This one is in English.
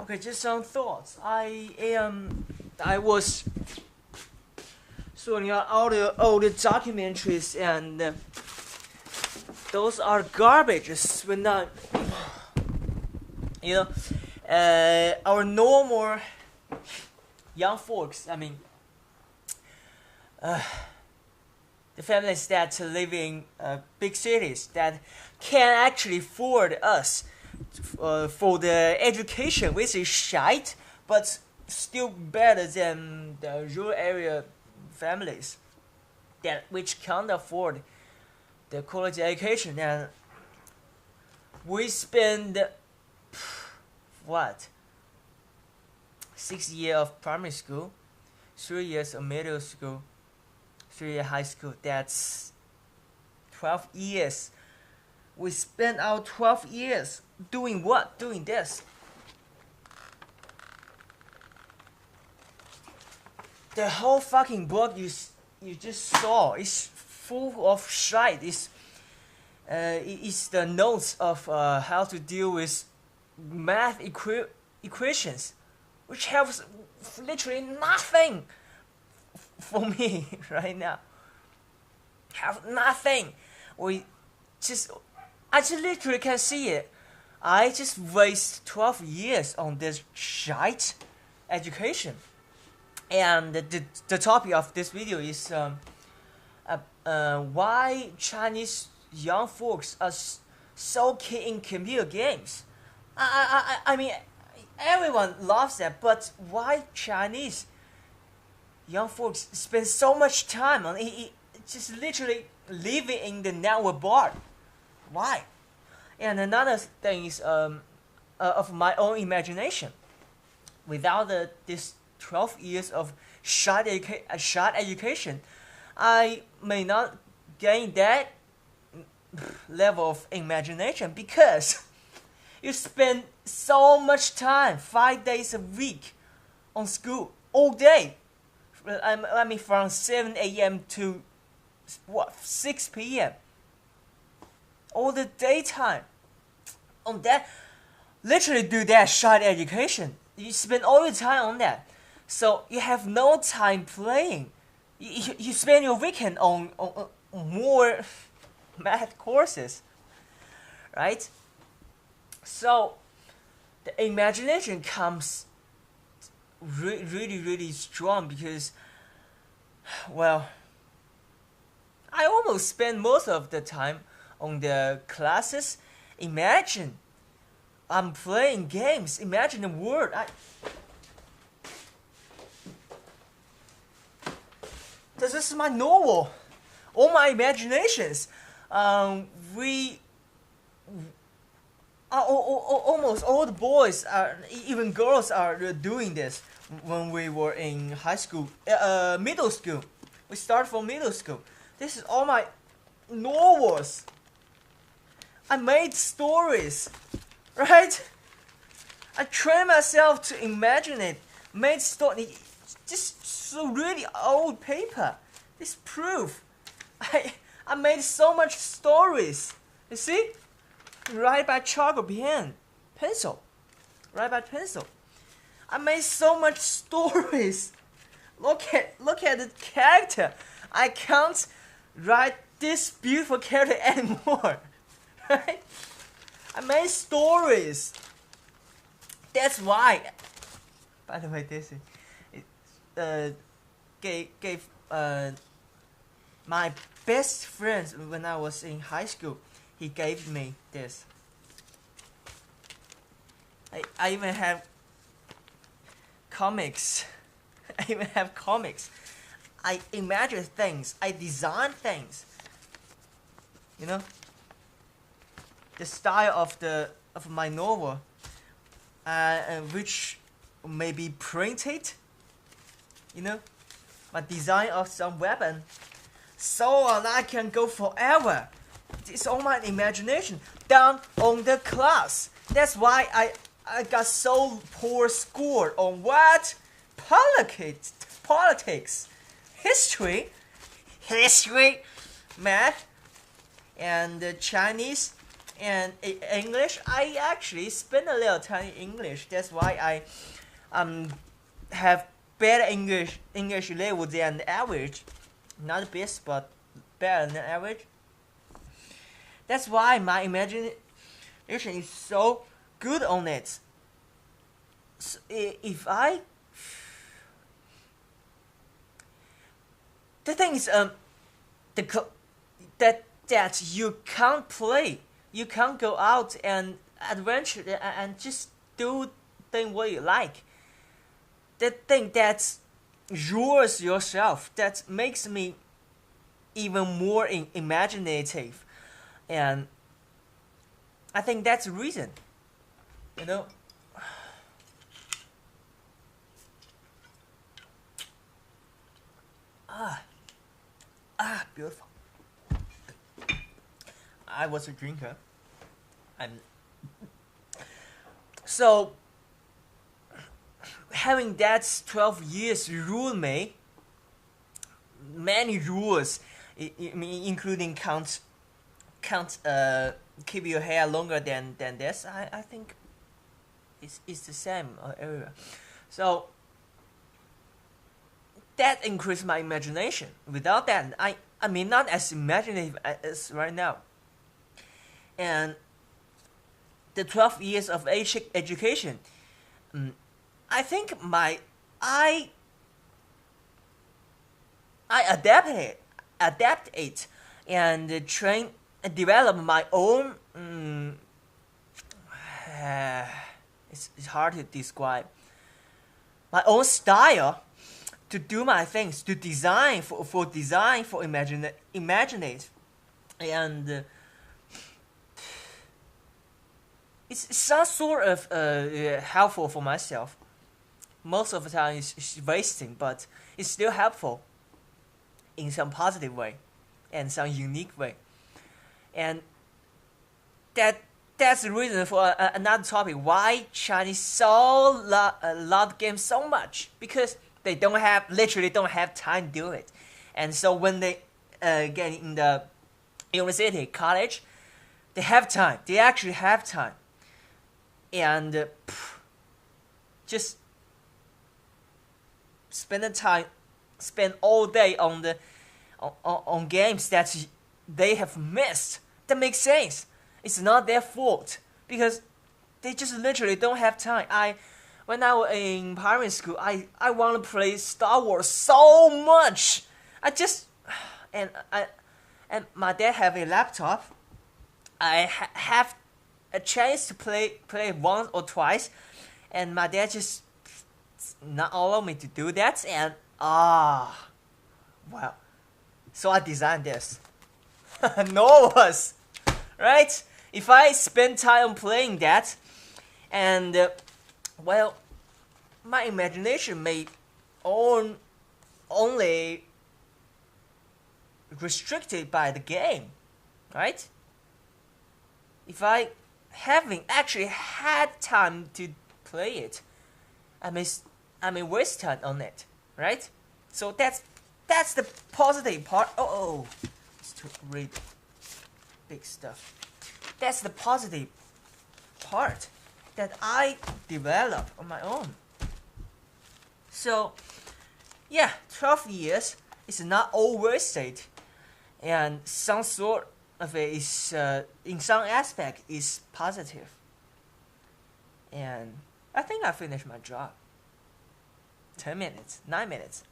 Okay, just some thoughts. I was sorting out all the documentaries, and those are garbages. When not, you know, our normal young folks. I mean, the families that live in big cities that can actually afford us for the education, which is shite, but still better than the rural area families that which can't afford the quality education. And we spend what 6 years of primary school, 3 years of middle school, 3 years high school. That's 12 years. We spent our 12 years doing what? Doing this. The whole fucking book you just saw is full of shit. It's the notes of how to deal with math equations, which have literally nothing for me right now. Have nothing. I just literally can see it. I just waste 12 years on this shite education. And the topic of this video is why Chinese young folks are so keen in computer games. I mean, everyone loves that, but why Chinese young folks spend so much time on it, just literally living in the network bar? Why? And another thing is of my own imagination. Without this 12 years of short education, I may not gain that level of imagination, because you spend so much time, 5 days a week, on school all day. I mean, from 7 a.m. to 6 p.m. all the daytime on that. Literally do that short education. You spend all your time on that, so you have no time playing. You spend your weekend on more math courses, right? So the imagination comes really strong, because, well, I almost spend most of the time on the classes. Imagine I'm playing games. Imagine the world. This is my novel. All my imaginations. Almost all the boys, even girls, are doing this when we were in high school, middle school. We start from middle school. This is all my novels. I made stories, right? I trained myself to imagine it. Made story, just so really old paper. This proof. I made so much stories. You see? Write by chalk or pencil. Write by pencil. I made so much stories. Look at the character. I can't write this beautiful character anymore. Right? I made stories. That's why. By the way, this gave my best friend when I was in high school. He gave me this. I even have comics. I imagine things. I design things. You know, the style of my novel, which may be printed. You know, my design of some weapon, so I can go forever. It's all my imagination down on the class. That's why I got so poor score on what? Politics, history, math, and Chinese. And English, I actually spend a little time in English. That's why I have better English level than the average. Not the best, but better than average. That's why my imagination is so good on it. So if I, the thing is, that you can't play, you can't go out and adventure and just do thing what you like. That thing that's yours yourself, that makes me even more imaginative, and I think that's the reason, you know. Beautiful. I was a drinker. I'm so having that 12 years rule me many rules, including can't keep your hair longer than this. I think it's the same everywhere. So that increased my imagination. Without that, I mean not as imaginative as right now. And the 12 years of education, I think I adapt it, and train and develop my own. It's hard to describe my own style to do my things, to design for imaginate, and it's some sort of helpful for myself. Most of the time it's wasting, but it's still helpful in some positive way and some unique way. And that's the reason for another topic why Chinese love games so much, because they literally don't have time to do it. And so when they get in the university, college, they have time. They actually have time. And just spend all day on games that they have missed. That makes sense. It's not their fault, because they just literally don't have time. When I was in primary school, I want to play Star Wars so much. And my dad have a laptop. I have a chance to play once or twice, and my dad just not allow me to do that. And wow. So I designed this. No was right. If I spend time playing that, and well, my imagination may only restricted by the game, right? If I having actually had time to play it, I may waste time on it, right? So that's the positive part. It's to read big stuff. That's the positive part that I develop on my own. So yeah, 12 years is not all wasted, and some sort of it is in some aspect is positive. And I think I finished my job. 10 minutes, 9 minutes.